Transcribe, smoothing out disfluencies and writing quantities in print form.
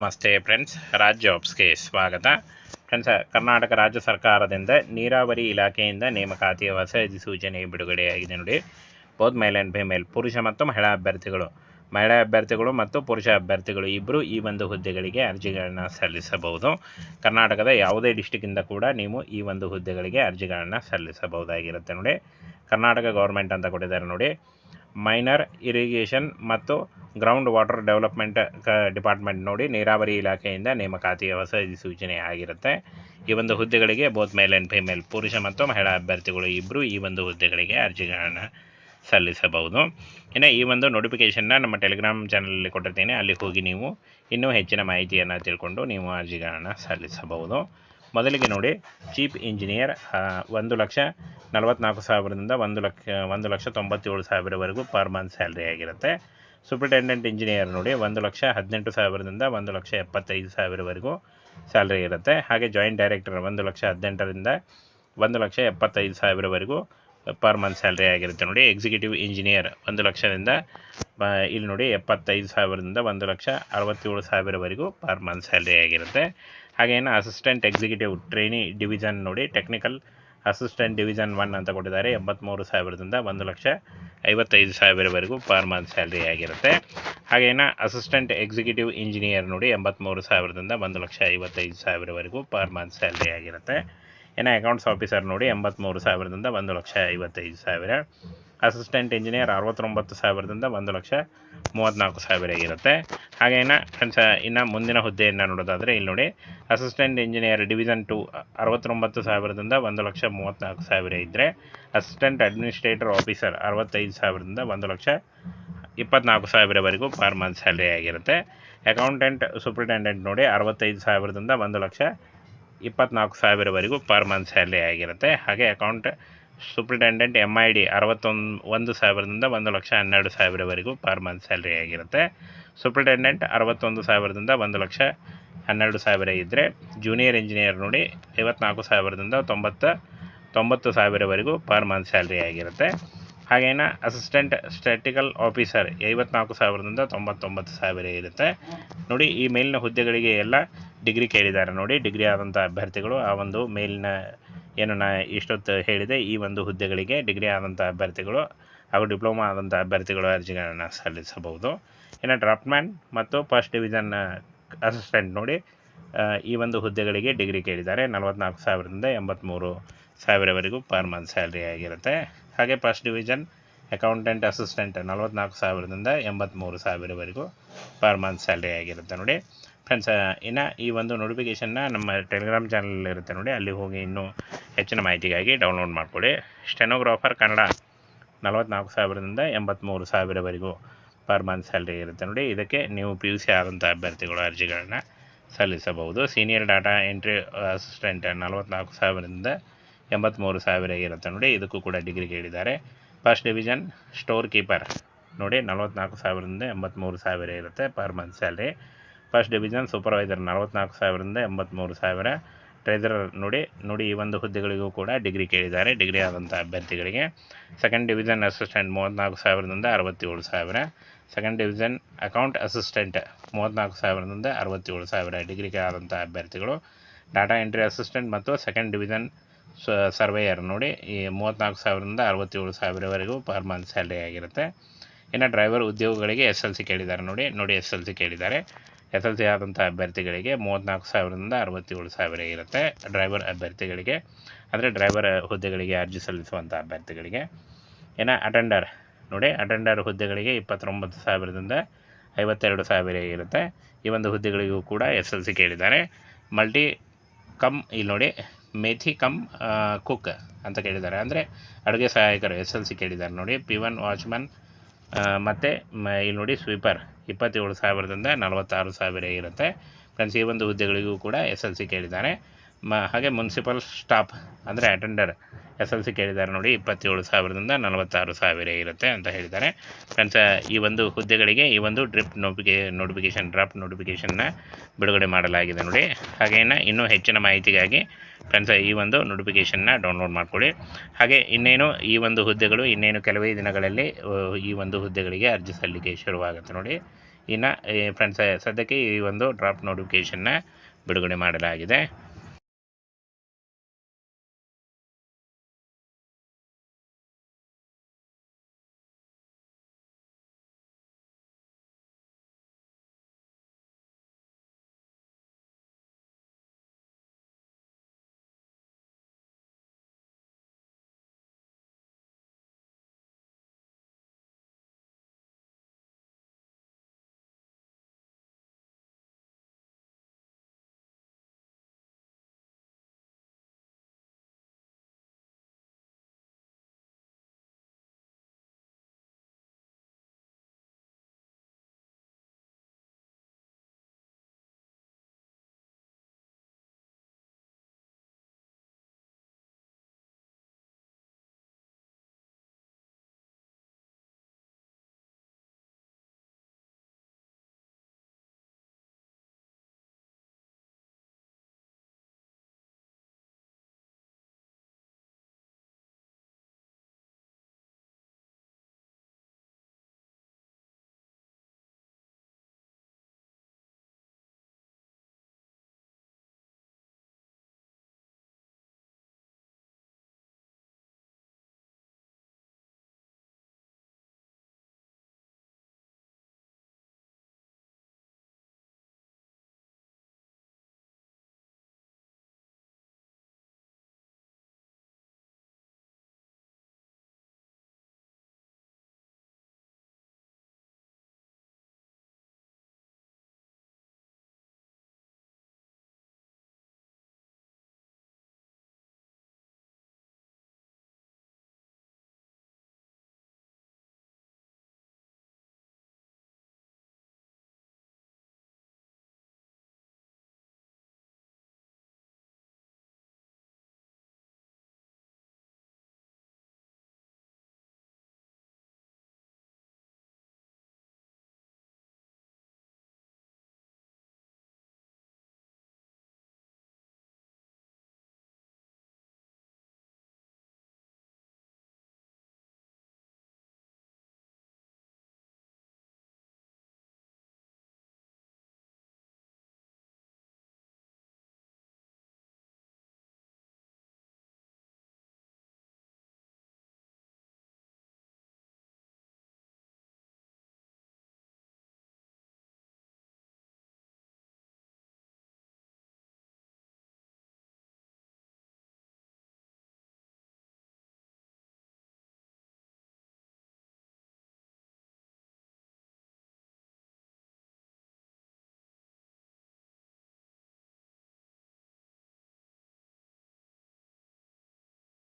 ನಮಸ್ತೆ ಫ್ರೆಂಡ್ಸ್, ರಾಜ್ ಜಾಬ್ಸ್ಗೆ ಸ್ವಾಗತ. ಫ್ರೆಂಡ್ಸ್, ಕರ್ನಾಟಕ ರಾಜ್ಯ ಸರ್ಕಾರದಿಂದ ನೀರಾವರಿ ಇಲಾಖೆಯಿಂದ ನೇಮಕಾತಿಯ ಹೊಸ ಅಧಿಸೂಚನೆ ಬಿಡುಗಡೆಯಾಗಿದೆ ನೋಡಿ. ಬೋತ್ ಮೇಲ್ ಆ್ಯಂಡ್ ಫಿಮೇಲ್, ಪುರುಷ ಮತ್ತು ಮಹಿಳಾ ಅಭ್ಯರ್ಥಿಗಳು ಮತ್ತು ಪುರುಷ ಅಭ್ಯರ್ಥಿಗಳು ಇಬ್ಬರು ಈ ಒಂದು ಹುದ್ದೆಗಳಿಗೆ ಅರ್ಜಿಗಳನ್ನು ಸಲ್ಲಿಸಬಹುದು. ಕರ್ನಾಟಕದ ಯಾವುದೇ ಡಿಸ್ಟಿಕ್ಕಿಂದ ಕೂಡ ನೀವು ಈ ಒಂದು ಹುದ್ದೆಗಳಿಗೆ ಅರ್ಜಿಗಳನ್ನು ಸಲ್ಲಿಸಬಹುದಾಗಿರುತ್ತೆ ನೋಡಿ. ಕರ್ನಾಟಕ ಗೌರ್ಮೆಂಟ್ ಅಂತ ಕೊಟ್ಟಿದ್ದಾರೆ ನೋಡಿ. ಮೈನರ್ ಇರಿಗೇಷನ್ ಮತ್ತು ಗ್ರೌಂಡ್ ವಾಟರ್ ಡೆವಲಪ್ಮೆಂಟ್ ಡಿಪಾರ್ಟ್ಮೆಂಟ್ ನೋಡಿ, ನೀರಾವರಿ ಇಲಾಖೆಯಿಂದ ನೇಮಕಾತಿಯ ಹೊಸ ಅಧಿಸೂಚನೆ ಆಗಿರುತ್ತೆ. ಈ ಒಂದು ಹುದ್ದೆಗಳಿಗೆ ಬೋತ್ ಮೇಲ್ ಆ್ಯಂಡ್ ಫಿಮೇಲ್, ಪುರುಷ ಮತ್ತು ಮಹಿಳಾ ಅಭ್ಯರ್ಥಿಗಳು ಇಬ್ಬರು ಈ ಒಂದು ಹುದ್ದೆಗಳಿಗೆ ಅರ್ಜಿಗಳನ್ನು ಸಲ್ಲಿಸಬಹುದು. ಇನ್ನು ಈ ಒಂದು ನೋಟಿಫಿಕೇಷನ್ನ ನಮ್ಮ ಟೆಲಿಗ್ರಾಮ್ ಚಾನಲಲ್ಲಿ ಕೊಟ್ಟಿರ್ತೀನಿ, ಅಲ್ಲಿ ಹೋಗಿ ನೀವು ಇನ್ನೂ ಹೆಚ್ಚಿನ ಮಾಹಿತಿಯನ್ನು ತಿಳ್ಕೊಂಡು ನೀವು ಅರ್ಜಿಗಳನ್ನು ಸಲ್ಲಿಸಬಹುದು. ಮೊದಲಿಗೆ ನೋಡಿ, ಚೀಫ್ ಇಂಜಿನಿಯರ್ 1,44,000ದಿಂದ 1,97,000ವರೆಗೂ ಪರ್ ಮಂತ್ ಸ್ಯಾಲ್ರಿ ಆಗಿರುತ್ತೆ. ಸೂಪರಿಂಟೆಂಡೆಂಟ್ ಇಂಜಿನಿಯರ್ ನೋಡಿ 1,18,000ದಿಂದ 1,75,000ವರೆಗೂ ಸ್ಯಾಲ್ರಿ ಇರುತ್ತೆ. ಹಾಗೆ ಜಾಯಿಂಟ್ ಡೈರೆಕ್ಟರ್ 1,18,000ರಿಂದ 1,75,000ವರೆಗೂ ಪರ್ ಮಂತ್ ಸ್ಯಾಲ್ರಿ ಆಗಿರುತ್ತೆ ನೋಡಿ. ಎಕ್ಸಿಕ್ಯೂಟಿವ್ ಇಂಜಿನಿಯರ್ 1,00,000ದಿಂದ ಇಲ್ಲಿ ನೋಡಿ 75,000ದಿಂದ 1,67,000ವರೆಗೂ ಪರ್ ಮಂತ್ ಸ್ಯಾಲ್ರಿ ಆಗಿರುತ್ತೆ. ಹಾಗೇನು ಅಸಿಸ್ಟೆಂಟ್ ಎಕ್ಸಿಕ್ಯೂಟಿವ್ ಟ್ರೈನಿ ಡಿವಿಷನ್ ನೋಡಿ, ಟೆಕ್ನಿಕಲ್ ಅಸಿಸ್ಟೆಂಟ್ ಡಿವಿಷನ್ 1 ಅಂತ ಕೊಟ್ಟಿದ್ದಾರೆ. 83,000ದಿಂದ 1,55,000ವರೆಗೂ ಪರ್ ಮಂತ್ ಸ್ಯಾಲ್ರಿ ಆಗಿರುತ್ತೆ. ಹಾಗೇನು ಅಸಿಸ್ಟೆಂಟ್ ಎಕ್ಸಿಕ್ಯೂಟಿವ್ ಇಂಜಿನಿಯರ್ ನೋಡಿ 83,000ದಿಂದ 1,55,000ವರೆಗೂ ಪರ್ ಮಂತ್ ಸ್ಯಾಲ್ರಿ ಆಗಿರುತ್ತೆ. ಇನ್ನು ಅಕೌಂಟ್ಸ್ ಆಫೀಸರ್ ನೋಡಿ 83,000ದಿಂದ 1,55,000. ಅಸಿಸ್ಟೆಂಟ್ ಇಂಜಿನಿಯರ್ 69,000ದಿಂದ 1,34,000 ಇರುತ್ತೆ. ಹಾಗೇನು ಫ್ರೆಂಡ್ಸ್, ಇನ್ನು ಮುಂದಿನ ಹುದ್ದೆಯನ್ನು ನೋಡೋದಾದರೆ ಇಲ್ಲಿ ನೋಡಿ, ಅಸಿಸ್ಟೆಂಟ್ ಇಂಜಿನಿಯರ್ ಡಿವಿಷನ್ 2 69,000ದಿಂದ 1,34,000 ಇದ್ದರೆ, ಅಸಿಸ್ಟೆಂಟ್ ಅಡ್ಮಿನಿಸ್ಟ್ರೇಟರ್ ಆಫೀಸರ್ 65,000ದಿಂದ 1,24,000ವರೆಗೂ ಪರ್ ಮಂತ್ ಸ್ಯಾಲ್ರಿ ಆಗಿರುತ್ತೆ. ಅಕೌಂಟೆಂಟ್ ಸೂಪರಿಂಟೆಂಡೆಂಟ್ ನೋಡಿ 65,000ದಿಂದ 1,24,000ವರೆಗೂ ಪರ್ ಮಂತ್ ಸ್ಯಾಲ್ರಿ ಆಗಿರುತ್ತೆ. ಹಾಗೆ ಅಕೌಂಟ್ ಸೂಪರಿಂಟೆಂಡೆಂಟ್ MID 61,000ದಿಂದ 1,12,000ವರೆಗೂ ಪರ್ ಮಂತ್ ಸ್ಯಾಲ್ರಿ ಆಗಿರುತ್ತೆ. ಸೂಪರಿಂಟೆಂಡೆಂಟ್ 61,000ದಿಂದ 1,12,000 ಇದ್ದರೆ, ಜೂನಿಯರ್ ಇಂಜಿನಿಯರ್ ನೋಡಿ 54,000ದಿಂದ 99,000ವರೆಗೂ ಪರ್ ಮಂತ್ ಸ್ಯಾಲ್ರಿ ಆಗಿರುತ್ತೆ. ಹಾಗೇನು ಅಸಿಸ್ಟೆಂಟ್ ಸ್ಟ್ಯಾಟಿಕಲ್ ಆಫೀಸರ್ 54,000ದಿಂದ 99,000 ಇರುತ್ತೆ ನೋಡಿ. ಈ ಮೇಲಿನ ಹುದ್ದೆಗಳಿಗೆ ಎಲ್ಲ ಡಿಗ್ರಿ ಕೇಳಿದ್ದಾರೆ ನೋಡಿ. ಡಿಗ್ರಿ ಆದಂಥ ಅಭ್ಯರ್ಥಿಗಳು ಆ ಒಂದು ಮೇಲಿನ ಏನು ಇಷ್ಟೊತ್ತು ಹೇಳಿದೆ, ಈ ಒಂದು ಹುದ್ದೆಗಳಿಗೆ ಡಿಗ್ರಿ ಆದಂಥ ಅಭ್ಯರ್ಥಿಗಳು ಹಾಗೂ ಡಿಪ್ಲೊಮಾ ಆದಂಥ ಅಭ್ಯರ್ಥಿಗಳು ಅರ್ಜಿಗಳನ್ನು ಸಲ್ಲಿಸಬಹುದು. ಇನ್ನು ಡ್ರಾಫ್ಟ್ಮ್ಯಾನ್ ಮತ್ತು ಫಸ್ಟ್ ಡಿವಿಷನ್ ಅಸಿಸ್ಟೆಂಟ್ ನೋಡಿ, ಈ ಒಂದು ಹುದ್ದೆಗಳಿಗೆ ಡಿಗ್ರಿ ಕೇಳಿದ್ದಾರೆ. 44,000ದಿಂದ 83,000ವರೆಗೂ ಪರ್ ಮಂತ್ ಸ್ಯಾಲ್ರಿ ಆಗಿರುತ್ತೆ. ಹಾಗೆ ಫಸ್ಟ್ ಡಿವಿಷನ್ ಅಕೌಂಟೆಂಟ್ ಅಸಿಸ್ಟೆಂಟ್ 44,000ದಿಂದ 83,000ವರೆಗೂ ಪರ್ ಮಂತ್ ಸ್ಯಾಲ್ರಿ ಆಗಿರುತ್ತೆ ನೋಡಿ. ಫ್ರೆಂಡ್ಸ್, ಇನ್ನು ಈ ಒಂದು ನೋಟಿಫಿಕೇಷನ್ನ ನಮ್ಮ ಟೆಲಿಗ್ರಾಮ್ ಚಾನಲ್ ಇರುತ್ತೆ ನೋಡಿ, ಅಲ್ಲಿ ಹೋಗಿ ಇನ್ನೂ ಹೆಚ್ಚಿನ ಮಾಹಿತಿಗಾಗಿ ಡೌನ್ಲೋಡ್ ಮಾಡಿಕೊಡಿ. ಸ್ಟೆನೋಗ್ರಾಫರ್ ಕನ್ನಡ 44,000ದಿಂದ 83,000ವರೆಗೂ ಪರ್ ಮಂತ್ ಸ್ಯಾಲ್ರಿ ಇರುತ್ತೆ ನೋಡಿ. ಇದಕ್ಕೆ ನೀವು PUC ಆದಂಥ ಅಭ್ಯರ್ಥಿಗಳು ಅರ್ಜಿಗಳನ್ನು ಸಲ್ಲಿಸಬಹುದು. ಸೀನಿಯರ್ ಡಾಟಾ ಎಂಟ್ರಿ ಅಸಿಸ್ಟೆಂಟ್ 44,000ರಿಂದ 83,000 ಇರುತ್ತೆ ನೋಡಿ. ಇದಕ್ಕೂ ಕೂಡ ಡಿಗ್ರಿ ಕೇಳಿದ್ದಾರೆ. ಫಸ್ಟ್ ಡಿವಿಷನ್ ಸ್ಟೋರ್ ಕೀಪರ್ ನೋಡಿ 44,000ರಿಂದ 83,000 ಇರುತ್ತೆ per month salary. First division supervisor 44,000ರಿಂದ 83,000. ಟ್ರೆಜರರ್ ನೋಡಿ ಈ ಒಂದು ಹುದ್ದೆಗಳಿಗೂ ಕೂಡ ಡಿಗ್ರಿ ಕೇಳಿದ್ದಾರೆ, ಡಿಗ್ರಿ ಆದಂಥ ಅಭ್ಯರ್ಥಿಗಳಿಗೆ. ಸೆಕೆಂಡ್ ಡಿವಿಷನ್ ಅಸಿಸ್ಟೆಂಟ್ 34,000ದಿಂದ 67,000. ಸೆಕೆಂಡ್ ಡಿವಿಷನ್ ಅಕೌಂಟ್ ಅಸಿಸ್ಟೆಂಟ್ 34,000ದಿಂದ 67,000 ಡಿಗ್ರಿಗೆ ಆದಂಥ ಅಭ್ಯರ್ಥಿಗಳು. ಡಾಟಾ ಎಂಟ್ರಿ ಅಸಿಸ್ಟೆಂಟ್ ಮತ್ತು ಸೆಕೆಂಡ್ ಡಿವಿಷನ್ ಸರ್ವೇಯರ್ ನೋಡಿ, ಈ 34,000ರಿಂದ 67,000ವರೆಗೂ ಪರ್ ಮಂತ್ ಸ್ಯಾಲ್ರಿ ಆಗಿರುತ್ತೆ. ಇನ್ನು ಡ್ರೈವರ್ ಉದ್ಯೋಗಗಳಿಗೆ SLC ಕೇಳಿದ್ದಾರೆ ನೋಡಿ. SLC ಕೇಳಿದ್ದಾರೆ. SLC ಆದಂಥ ಅಭ್ಯರ್ಥಿಗಳಿಗೆ 34,000ರಿಂದ 67,000 ಇರುತ್ತೆ ಡ್ರೈವರ್ ಅಭ್ಯರ್ಥಿಗಳಿಗೆ, ಅಂದರೆ ಡ್ರೈವರ್ ಹುದ್ದೆಗಳಿಗೆ ಅರ್ಜಿ ಸಲ್ಲಿಸುವಂಥ ಅಭ್ಯರ್ಥಿಗಳಿಗೆ. ಇನ್ನು ಅಟೆಂಡರ್ ನೋಡಿ, ಅಟೆಂಡರ್ ಹುದ್ದೆಗಳಿಗೆ 29,000ದಿಂದ 52,000 ಇರುತ್ತೆ. ಈ ಒಂದು ಹುದ್ದೆಗಳಿಗೂ ಕೂಡ SLC ಕೇಳಿದ್ದಾರೆ. ಮಲ್ಟಿ ಕಮ್ ಇಲ್ಲಿ ನೋಡಿ ಮೇಥಿ ಕಮ್ ಕುಕ್ ಅಂತ ಕೇಳಿದ್ದಾರೆ, ಅಂದರೆ ಅಡುಗೆ ಸಹಾಯಕರು SLC ಕೇಳಿದ್ದಾರೆ ನೋಡಿ. P1 ವಾಚ್ಮನ್ ಮತ್ತು ಇಲ್ಲಿ ನೋಡಿ ಸ್ವೀಪರ್ 27,000ದಿಂದ 46,000 ಇರುತ್ತೆ. ಫ್ರೆಂಡ್ಸ್, ಈ ಒಂದು ಹುದ್ದೆಗಳಿಗೂ ಕೂಡ SLC ಕೇಳಿದ್ದಾರೆ. ಹಾಗೆ ಮುನ್ಸಿಪಲ್ ಸ್ಟಾಫ್ ಅಂದರೆ ಅಟೆಂಡರ್ SLC ಕೇಳಿದ್ದಾರೆ ನೋಡಿ, 27,000ದಿಂದ 46,000 ಇರುತ್ತೆ ಅಂತ ಹೇಳಿದ್ದಾರೆ. ಫ್ರೆಂಡ್ಸ್, ಈ ಒಂದು ಹುದ್ದೆಗಳಿಗೆ ಈ ಒಂದು ಡ್ರಾಫ್ಟ್ ನೋಟಿಫಿಕೇಷನ್ನ ಬಿಡುಗಡೆ ಮಾಡಲಾಗಿದೆ ನೋಡಿ. ಹಾಗೇನು ಇನ್ನೂ ಹೆಚ್ಚಿನ ಮಾಹಿತಿಗಾಗಿ ಫ್ರೆಂಡ್ಸ್ ಈ ಒಂದು ನೋಟಿಫಿಕೇಷನ್ನ ಡೌನ್ಲೋಡ್ ಮಾಡ್ಕೊಳ್ಳಿ. ಹಾಗೆ ಇನ್ನೇನು ಈ ಒಂದು ಹುದ್ದೆಗಳು ಇನ್ನೇನು ಕೆಲವೇ ದಿನಗಳಲ್ಲಿ ಈ ಒಂದು ಹುದ್ದೆಗಳಿಗೆ ಅರ್ಜಿ ಸಲ್ಲಿಕೆ ಶುರುವಾಗುತ್ತೆ ನೋಡಿ. ಇನ್ನು ಫ್ರೆಂಡ್ಸ್ ಸದ್ಯಕ್ಕೆ ಈ ಒಂದು ಡ್ರಾಫ್ಟ್ ನೋಟಿಫಿಕೇಷನ್ನ ಬಿಡುಗಡೆ ಮಾಡಲಾಗಿದೆ.